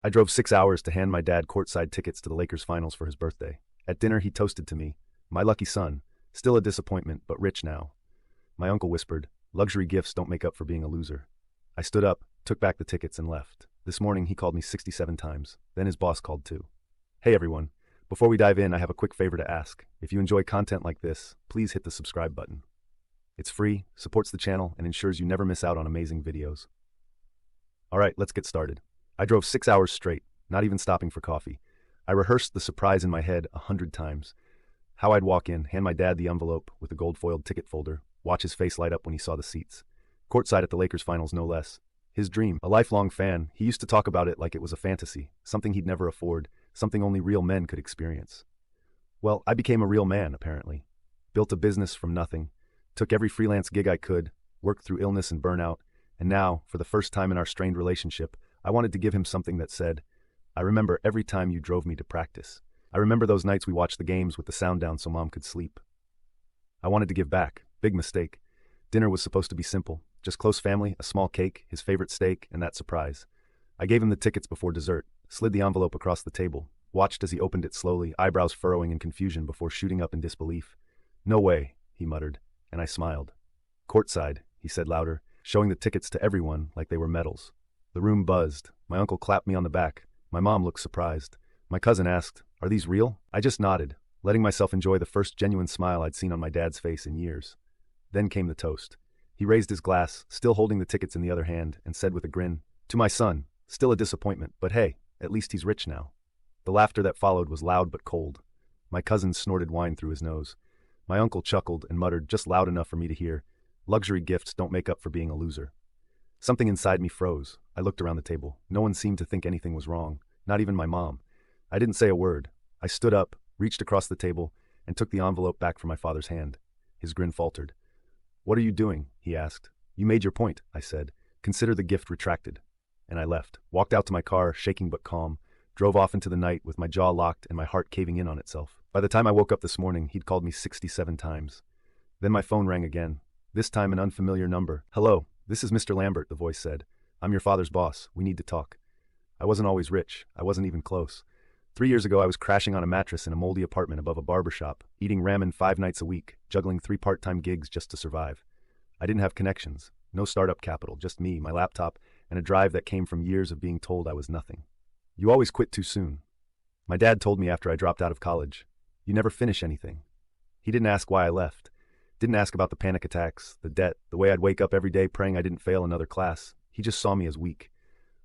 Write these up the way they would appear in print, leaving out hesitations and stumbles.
I drove 6 hours to hand my dad courtside tickets to the Lakers finals for his birthday. At dinner, he toasted to me, "My lucky son, still a disappointment, but rich now." My uncle whispered, "Luxury gifts don't make up for being a loser." I stood up, took back the tickets, and left. This morning, he called me 67 times. Then his boss called too. Hey everyone. Before we dive in, I have a quick favor to ask. If you enjoy content like this, please hit the subscribe button. It's free, supports the channel, and ensures you never miss out on amazing videos. Alright, let's get started. I drove 6 hours straight, not even stopping for coffee. I rehearsed the surprise in my head 100 times. How I'd walk in, hand my dad the envelope with the gold-foiled ticket folder, watch his face light up when he saw the seats. Courtside at the Lakers finals, no less. His dream, a lifelong fan, he used to talk about it like it was a fantasy, something he'd never afford, something only real men could experience. Well, I became a real man, apparently. Built a business from nothing, took every freelance gig I could, worked through illness and burnout, and now, for the first time in our strained relationship, I wanted to give him something that said, "I remember every time you drove me to practice. I remember those nights we watched the games with the sound down so Mom could sleep." I wanted to give back. Big mistake. Dinner was supposed to be simple. Just close family, a small cake, his favorite steak, and that surprise. I gave him the tickets before dessert, slid the envelope across the table, watched as he opened it slowly, eyebrows furrowing in confusion before shooting up in disbelief. "No way," he muttered, and I smiled. "Courtside," he said louder, showing the tickets to everyone like they were medals. The room buzzed. My uncle clapped me on the back. My mom looked surprised. My cousin asked, "Are these real?" I just nodded, letting myself enjoy the first genuine smile I'd seen on my dad's face in years. Then came the toast. He raised his glass, still holding the tickets in the other hand, and said with a grin, "To my son, still a disappointment, but hey, at least he's rich now." The laughter that followed was loud but cold. My cousin snorted wine through his nose. My uncle chuckled and muttered just loud enough for me to hear, "Luxury gifts don't make up for being a loser." Something inside me froze. I looked around the table. No one seemed to think anything was wrong, not even my mom. I didn't say a word. I stood up, reached across the table, and took the envelope back from my father's hand. His grin faltered. "What are you doing?" he asked. "You made your point," I said. "Consider the gift retracted." And I left, walked out to my car, shaking but calm, drove off into the night with my jaw locked and my heart caving in on itself. By the time I woke up this morning, he'd called me 67 times. Then my phone rang again, this time an unfamiliar number. "Hello, this is Mr. Lambert," the voice said. "I'm your father's boss. We need to talk." I wasn't always rich. I wasn't even close. 3 years ago, I was crashing on a mattress in a moldy apartment above a barbershop, eating ramen 5 nights a week, juggling 3 part-time gigs just to survive. I didn't have connections, no startup capital, just me, my laptop, and a drive that came from years of being told I was nothing. "You always quit too soon." My dad told me after I dropped out of college, "You never finish anything." He didn't ask why I left. Didn't ask about the panic attacks, the debt, the way I'd wake up every day praying I didn't fail another class. He just saw me as weak.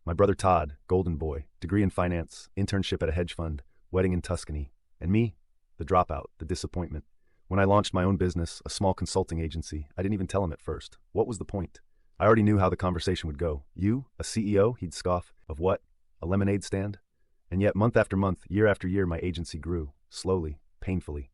My brother Todd, golden boy, degree in finance, internship at a hedge fund, wedding in Tuscany. And me? The dropout, the disappointment. When I launched my own business, a small consulting agency, I didn't even tell him at first. What was the point? I already knew how the conversation would go. "You? A CEO?" He'd scoff. "Of what? A lemonade stand?" And yet, month after month, year after year, my agency grew. Slowly, painfully.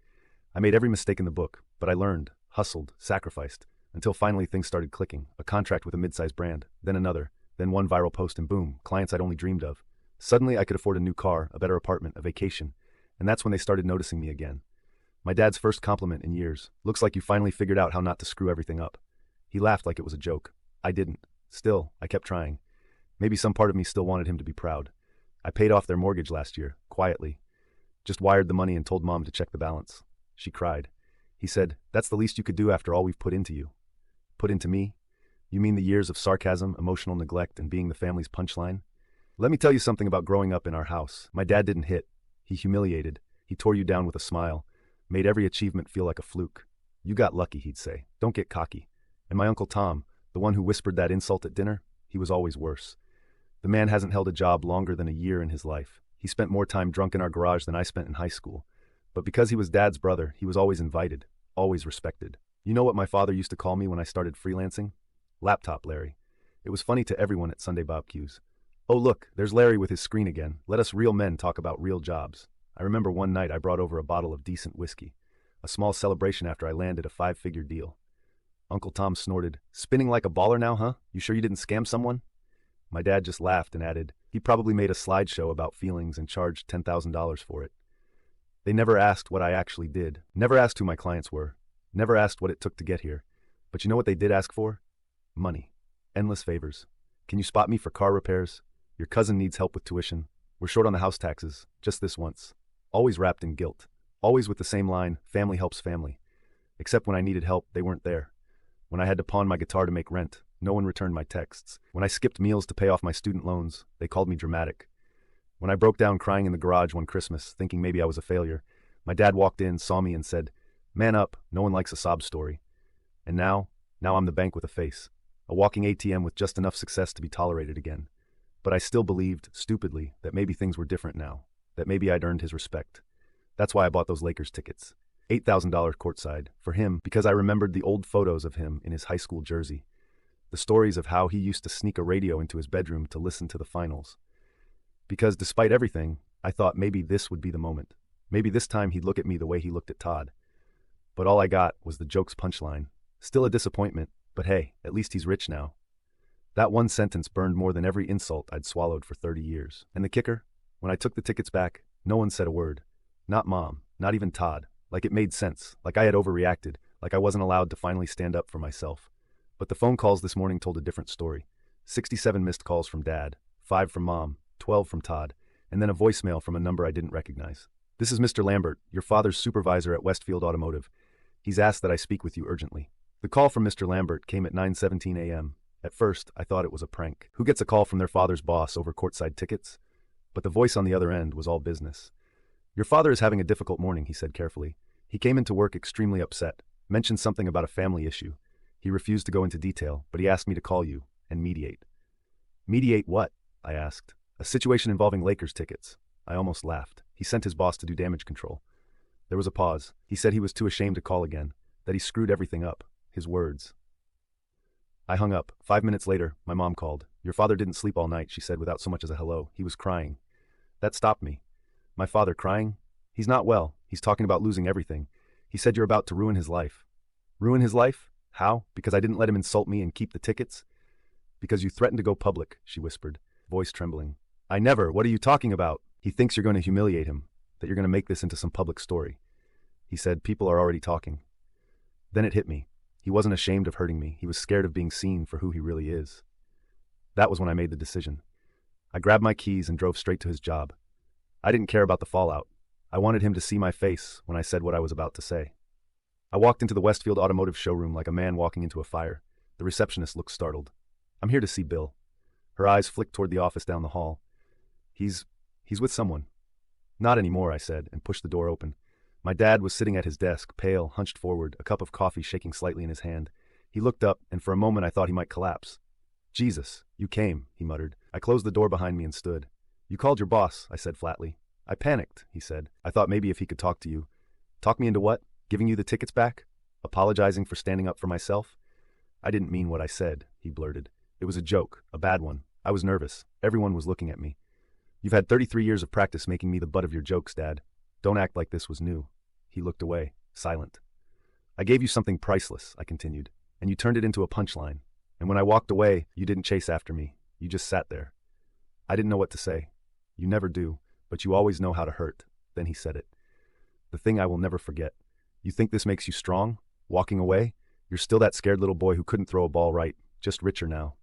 I made every mistake in the book, but I learned, hustled, sacrificed, until finally things started clicking. A contract with a mid-sized brand, then another, then one viral post and boom, clients I'd only dreamed of. Suddenly I could afford a new car, a better apartment, a vacation, and that's when they started noticing me again. My dad's first compliment in years. "Looks like you finally figured out how not to screw everything up." He laughed like it was a joke. I didn't. Still, I kept trying. Maybe some part of me still wanted him to be proud. I paid off their mortgage last year, quietly. Just wired the money and told Mom to check the balance. She cried. He said, "That's the least you could do after all we've put into you." Put into me? You mean the years of sarcasm, emotional neglect, and being the family's punchline? Let me tell you something about growing up in our house. My dad didn't hit. He humiliated. He tore you down with a smile. Made every achievement feel like a fluke. "You got lucky," he'd say. "Don't get cocky." And my Uncle Tom, the one who whispered that insult at dinner, he was always worse. The man hasn't held a job longer than a year in his life. He spent more time drunk in our garage than I spent in high school. But because he was Dad's brother, he was always invited, always respected. You know what my father used to call me when I started freelancing? Laptop Larry. It was funny to everyone at Sunday barbecues. "Oh look, there's Larry with his screen again. Let us real men talk about real jobs." I remember one night I brought over a bottle of decent whiskey, a small celebration after I landed a 5-figure deal. Uncle Tom snorted, "Spinning like a baller now, huh? You sure you didn't scam someone?" My dad just laughed and added, "He probably made a slideshow about feelings and charged $10,000 for it." They never asked what I actually did, never asked who my clients were, never asked what it took to get here. But you know what they did ask for? Money. Endless favors. "Can you spot me for car repairs? Your cousin needs help with tuition. We're short on the house taxes, just this once. Always wrapped in guilt. Always with the same line, family helps family. Except when I needed help, they weren't there. When I had to pawn my guitar to make rent, no one returned my texts. When I skipped meals to pay off my student loans, they called me dramatic. When I broke down crying in the garage one Christmas, thinking maybe I was a failure, my dad walked in, saw me, and said, "Man up, no one likes a sob story." And now I'm the bank with a face. A walking ATM with just enough success to be tolerated again. But I still believed, stupidly, that maybe things were different now, that maybe I'd earned his respect. That's why I bought those Lakers tickets. $8,000 courtside, for him, because I remembered the old photos of him in his high school jersey. The stories of how he used to sneak a radio into his bedroom to listen to the finals. Because despite everything, I thought maybe this would be the moment. Maybe this time he'd look at me the way he looked at Todd. But all I got was the joke's punchline. Still a disappointment, but hey, at least he's rich now. That one sentence burned more than every insult I'd swallowed for 30 years. And the kicker? When I took the tickets back, no one said a word. Not Mom, not even Todd. Like it made sense, like I had overreacted, like I wasn't allowed to finally stand up for myself. But the phone calls this morning told a different story. 67 missed calls from Dad, 5 from Mom, 12 from Todd, and then a voicemail from a number I didn't recognize. "This is Mr. Lambert, your father's supervisor at Westfield Automotive. He's asked that I speak with you urgently." The call from Mr. Lambert came at 9:17 a.m. At first, I thought it was a prank. Who gets a call from their father's boss over courtside tickets? But the voice on the other end was all business. "Your father is having a difficult morning," he said carefully. "He came into work extremely upset, mentioned something about a family issue. He refused to go into detail, but he asked me to call you and mediate." "Mediate what?" I asked. "A situation involving Lakers tickets." I almost laughed. He sent his boss to do damage control. There was a pause. He said he was too ashamed to call again, that he screwed everything up. His words. I hung up. 5 minutes later, my mom called. "Your father didn't sleep all night," she said without so much as a hello. "He was crying." That stopped me. "My father crying? He's not well. He's talking about losing everything. He said you're about to ruin his life." "Ruin his life? How? Because I didn't let him insult me and keep the tickets?" "Because you threatened to go public," she whispered, voice trembling. "I never. What are you talking about?" "He thinks you're going to humiliate him, that you're going to make this into some public story." He said, "People are already talking." Then it hit me. He wasn't ashamed of hurting me. He was scared of being seen for who he really is. That was when I made the decision. I grabbed my keys and drove straight to his job. I didn't care about the fallout. I wanted him to see my face when I said what I was about to say. I walked into the Westfield Automotive showroom like a man walking into a fire. The receptionist looked startled. "I'm here to see Bill." Her eyes flicked toward the office down the hall. He's with someone." "Not anymore," I said, and pushed the door open. My dad was sitting at his desk, pale, hunched forward, a cup of coffee shaking slightly in his hand. He looked up, and for a moment I thought he might collapse. "Jesus, you came," he muttered. I closed the door behind me and stood. "You called your boss," I said flatly. "I panicked," he said. "I thought maybe if he could talk to you." "Talk me into what? Giving you the tickets back? Apologizing for standing up for myself?" "I didn't mean what I said," he blurted. "It was a joke, a bad one. I was nervous. Everyone was looking at me." "You've had 33 years of practice making me the butt of your jokes, Dad. Don't act like this was new." He looked away, silent. "I gave you something priceless," I continued, "and you turned it into a punchline. And when I walked away, you didn't chase after me. You just sat there." I didn't know what to say. "You never do, but you always know how to hurt." Then he said it. "The thing I will never forget. You think this makes you strong? Walking away? You're still that scared little boy who couldn't throw a ball right, just richer now."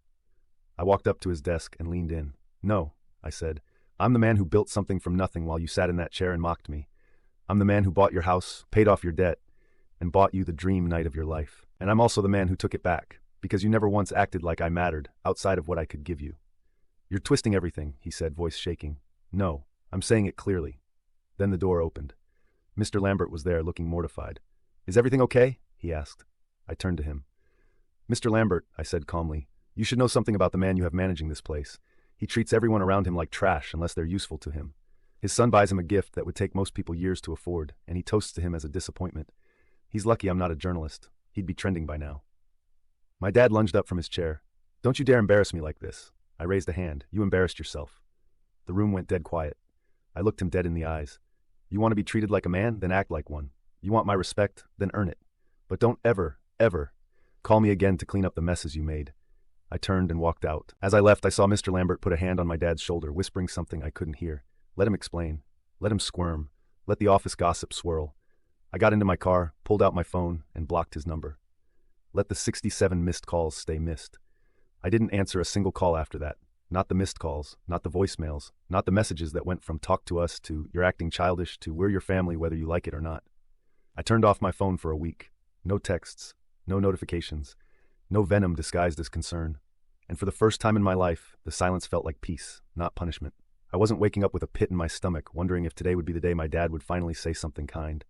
I walked up to his desk and leaned in. "No," I said. "I'm the man who built something from nothing while you sat in that chair and mocked me. I'm the man who bought your house, paid off your debt, and bought you the dream night of your life. And I'm also the man who took it back, because you never once acted like I mattered, outside of what I could give you." "You're twisting everything," he said, voice shaking. "No, I'm saying it clearly." Then the door opened. Mr. Lambert was there, looking mortified. "Is everything okay?" he asked. I turned to him. "Mr. Lambert," I said calmly, "you should know something about the man you have managing this place. He treats everyone around him like trash unless they're useful to him. His son buys him a gift that would take most people years to afford, and he toasts to him as a disappointment. He's lucky I'm not a journalist. He'd be trending by now." My dad lunged up from his chair. "Don't you dare embarrass me like this." I raised a hand. "You embarrassed yourself." The room went dead quiet. I looked him dead in the eyes. "You want to be treated like a man? Then act like one. You want my respect? Then earn it. But don't ever, ever call me again to clean up the messes you made." I turned and walked out. As I left, I saw Mr. Lambert put a hand on my dad's shoulder, whispering something I couldn't hear. Let him explain. Let him squirm. Let the office gossip swirl. I got into my car, pulled out my phone, and blocked his number. Let the 67 missed calls stay missed. I didn't answer a single call after that. Not the missed calls, not the voicemails, not the messages that went from talk to us to you're acting childish to we're your family whether you like it or not. I turned off my phone for a week. No texts, no notifications, no venom disguised as concern. And for the first time in my life, the silence felt like peace, not punishment. I wasn't waking up with a pit in my stomach, wondering if today would be the day my dad would finally say something kind.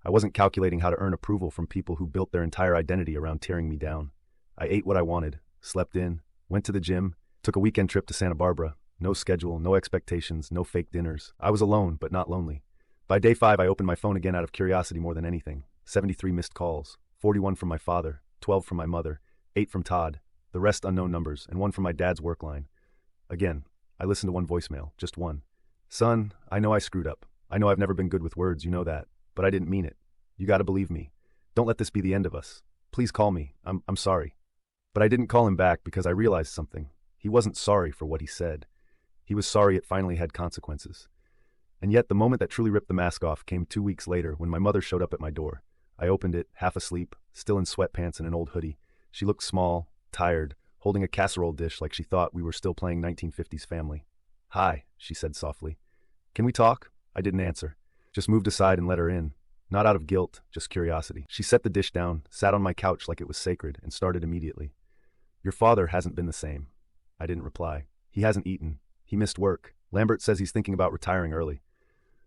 I wasn't calculating how to earn approval from people who built their entire identity around tearing me down. I ate what I wanted, slept in, went to the gym, took a weekend trip to Santa Barbara. No schedule, no expectations, no fake dinners. I was alone, but not lonely. By day 5, I opened my phone again out of curiosity more than anything. 73 missed calls, 41 from my father, 12 from my mother, 8 from Todd, the rest unknown numbers, and 1 from my dad's work line. Again, I listened to one voicemail, just one. Son, I know I screwed up. I know I've never been good with words, you know that. But I didn't mean it. You gotta believe me. Don't let this be the end of us. Please call me. I'm sorry. But I didn't call him back because I realized something. He wasn't sorry for what he said. He was sorry it finally had consequences. And yet the moment that truly ripped the mask off came 2 weeks later when my mother showed up at my door. I opened it, half asleep, still in sweatpants and an old hoodie. She looked small, tired, holding a casserole dish like she thought we were still playing 1950s Family. Hi, she said softly. Can we talk? I didn't answer. Just moved aside and let her in. Not out of guilt, just curiosity. She set the dish down, sat on my couch like it was sacred, and started immediately. Your father hasn't been the same. I didn't reply. He hasn't eaten. He missed work. Lambert says he's thinking about retiring early.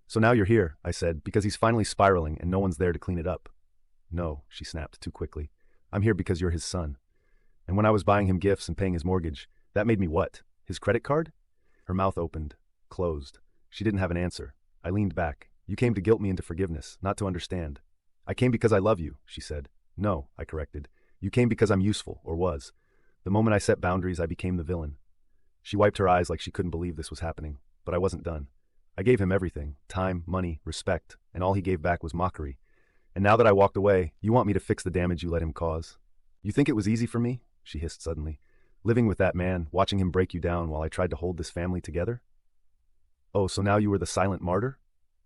So now you're here, I said, because he's finally spiraling and no one's there to clean it up. No, she snapped too quickly. I'm here because you're his son. And when I was buying him gifts and paying his mortgage, that made me what? His credit card? Her mouth opened, closed. She didn't have an answer. I leaned back. You came to guilt me into forgiveness, not to understand. I came because I love you, she said. No, I corrected. You came because I'm useful, or was. The moment I set boundaries, I became the villain. She wiped her eyes like she couldn't believe this was happening, but I wasn't done. I gave him everything, time, money, respect, and all he gave back was mockery. And now that I walked away, you want me to fix the damage you let him cause? You think it was easy for me? She hissed suddenly. Living with that man, watching him break you down while I tried to hold this family together? Oh, so now you were the silent martyr?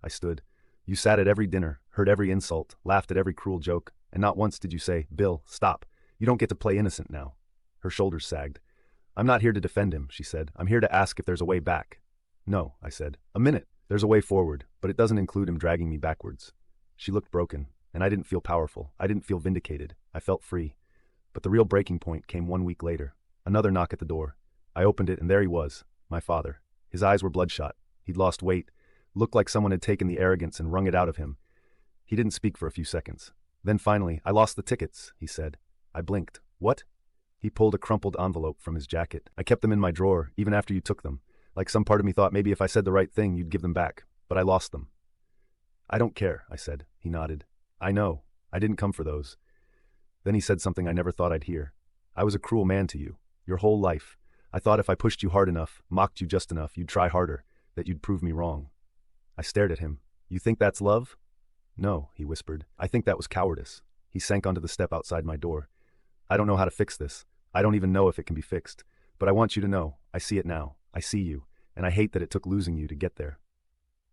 I stood. You sat at every dinner, heard every insult, laughed at every cruel joke, and not once did you say, Bill, stop. You don't get to play innocent now. Her shoulders sagged. I'm not here to defend him, she said. I'm here to ask if there's a way back. No, I said. A minute. There's a way forward, but it doesn't include him dragging me backwards. She looked broken, and I didn't feel powerful. I didn't feel vindicated. I felt free. But the real breaking point came 1 week later. Another knock at the door. I opened it, and there he was, my father. His eyes were bloodshot. He'd lost weight. Looked like someone had taken the arrogance and wrung it out of him. He didn't speak for a few seconds. Then finally, I lost the tickets, he said. I blinked. What? He pulled a crumpled envelope from his jacket. I kept them in my drawer, even after you took them. Like some part of me thought maybe if I said the right thing, you'd give them back. But I lost them. I don't care, I said. He nodded. I know. I didn't come for those. Then he said something I never thought I'd hear. I was a cruel man to you. Your whole life. I thought if I pushed you hard enough, mocked you just enough, you'd try harder, that you'd prove me wrong. I stared at him. You think that's love? No, he whispered. I think that was cowardice. He sank onto the step outside my door. I don't know how to fix this. I don't even know if it can be fixed. But I want you to know, I see it now. I see you, and I hate that it took losing you to get there.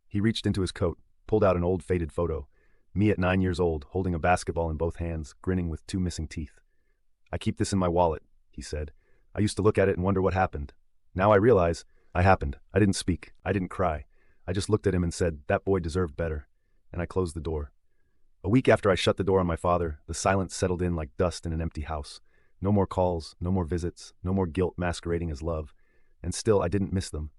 He reached into his coat, pulled out an old faded photo. Me at 9 years old, holding a basketball in both hands, grinning with 2 missing teeth. I keep this in my wallet, he said. I used to look at it and wonder what happened. Now I realize, I happened. I didn't speak. I didn't cry. I just looked at him and said, that boy deserved better. And I closed the door. A week after I shut the door on my father, the silence settled in like dust in an empty house. No more calls, no more visits, no more guilt masquerading as love. And still, I didn't miss them.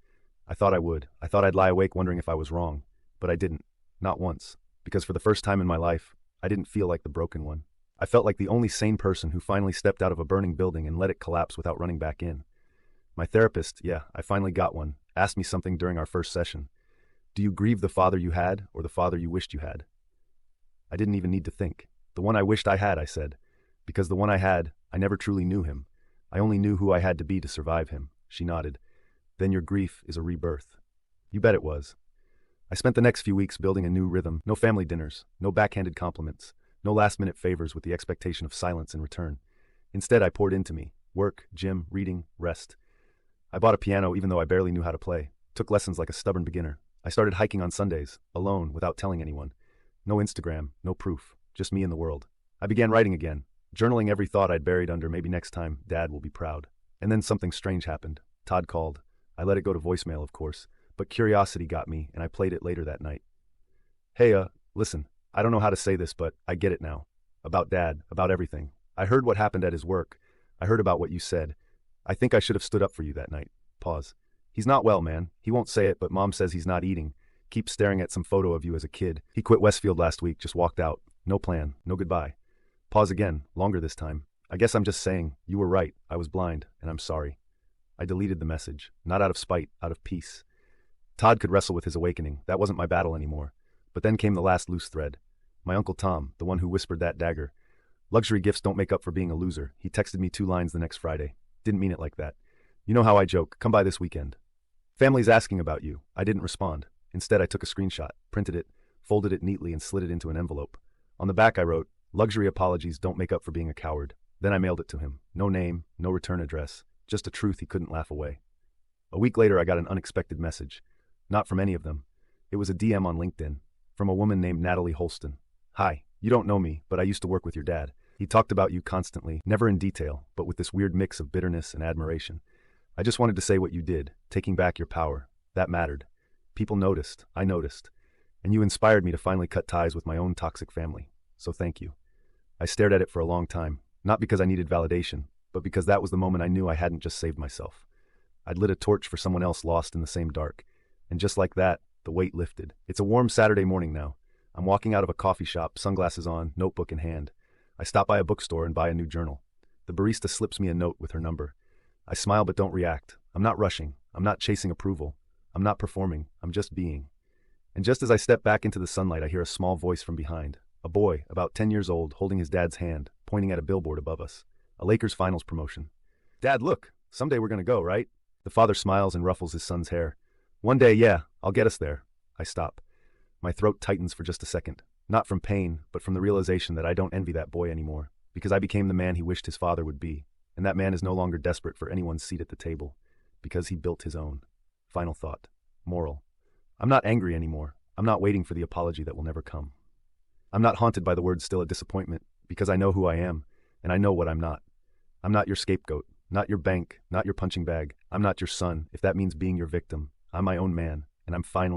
I thought I would. I thought I'd lie awake wondering if I was wrong. But I didn't. Not once. Because for the first time in my life, I didn't feel like the broken one. I felt like the only sane person who finally stepped out of a burning building and let it collapse without running back in. My therapist, I finally got one, asked me something during our first session. Do you grieve the father you had or the father you wished you had? I didn't even need to think. The one I wished I had, I said. Because the one I had, I never truly knew him. I only knew who I had to be to survive him. She nodded. Then your grief is a rebirth. You bet it was. I spent the next few weeks building a new rhythm. No family dinners, no backhanded compliments, no last-minute favors with the expectation of silence in return. Instead, I poured into me. Work, gym, reading, rest. I bought a piano even though I barely knew how to play. Took lessons like a stubborn beginner. I started hiking on Sundays, alone, without telling anyone. No Instagram, no proof, just me and the world. I began writing again, journaling every thought I'd buried under maybe next time Dad will be proud. And then something strange happened. Todd called. I let it go to voicemail, of course, but curiosity got me, and I played it later that night. Hey, listen, I don't know how to say this, but I get it now. About Dad, about everything. I heard what happened at his work. I heard about what you said. I think I should have stood up for you that night. Pause. He's not well, man. He won't say it, but Mom says he's not eating. Keeps staring at some photo of you as a kid. He quit Westfield last week, just walked out. No plan, no goodbye. Pause again, longer this time. I guess I'm just saying, you were right. I was blind, and I'm sorry. I deleted the message, not out of spite, out of peace. Todd could wrestle with his awakening. That wasn't my battle anymore. But then came the last loose thread. My Uncle Tom, the one who whispered that dagger. Luxury gifts don't make up for being a loser. He texted me 2 lines the next Friday. Didn't mean it like that. You know how I joke, come by this weekend. Family's asking about you. I didn't respond. Instead, I took a screenshot, printed it, folded it neatly, and slid it into an envelope. On the back, I wrote, "Luxury apologies don't make up for being a coward." Then I mailed it to him. No name, no return address, just a truth he couldn't laugh away. A week later, I got an unexpected message. Not from any of them. It was a DM on LinkedIn, from a woman named Natalie Holston. "Hi, you don't know me, but I used to work with your dad. He talked about you constantly, never in detail, but with this weird mix of bitterness and admiration. I just wanted to say what you did, taking back your power. That mattered. People noticed, I noticed. And you inspired me to finally cut ties with my own toxic family. So thank you." I stared at it for a long time, not because I needed validation, but because that was the moment I knew I hadn't just saved myself. I'd lit a torch for someone else lost in the same dark. And just like that, the weight lifted. It's a warm Saturday morning now. I'm walking out of a coffee shop, sunglasses on, notebook in hand. I stop by a bookstore and buy a new journal. The barista slips me a note with her number. I smile but don't react. I'm not rushing. I'm not chasing approval. I'm not performing. I'm just being. And just as I step back into the sunlight, I hear a small voice from behind. A boy, about 10 years old, holding his dad's hand, pointing at a billboard above us. A Lakers finals promotion. "Dad, look. Someday we're gonna go, right?" The father smiles and ruffles his son's hair. "One day, yeah, I'll get us there." I stop. My throat tightens for just a second. Not from pain, but from the realization that I don't envy that boy anymore, because I became the man he wished his father would be, and that man is no longer desperate for anyone's seat at the table, because he built his own. Final thought. Moral. I'm not angry anymore. I'm not waiting for the apology that will never come. I'm not haunted by the word still a disappointment, because I know who I am, and I know what I'm not. I'm not your scapegoat, not your bank, not your punching bag. I'm not your son, if that means being your victim. I'm my own man, and I'm finally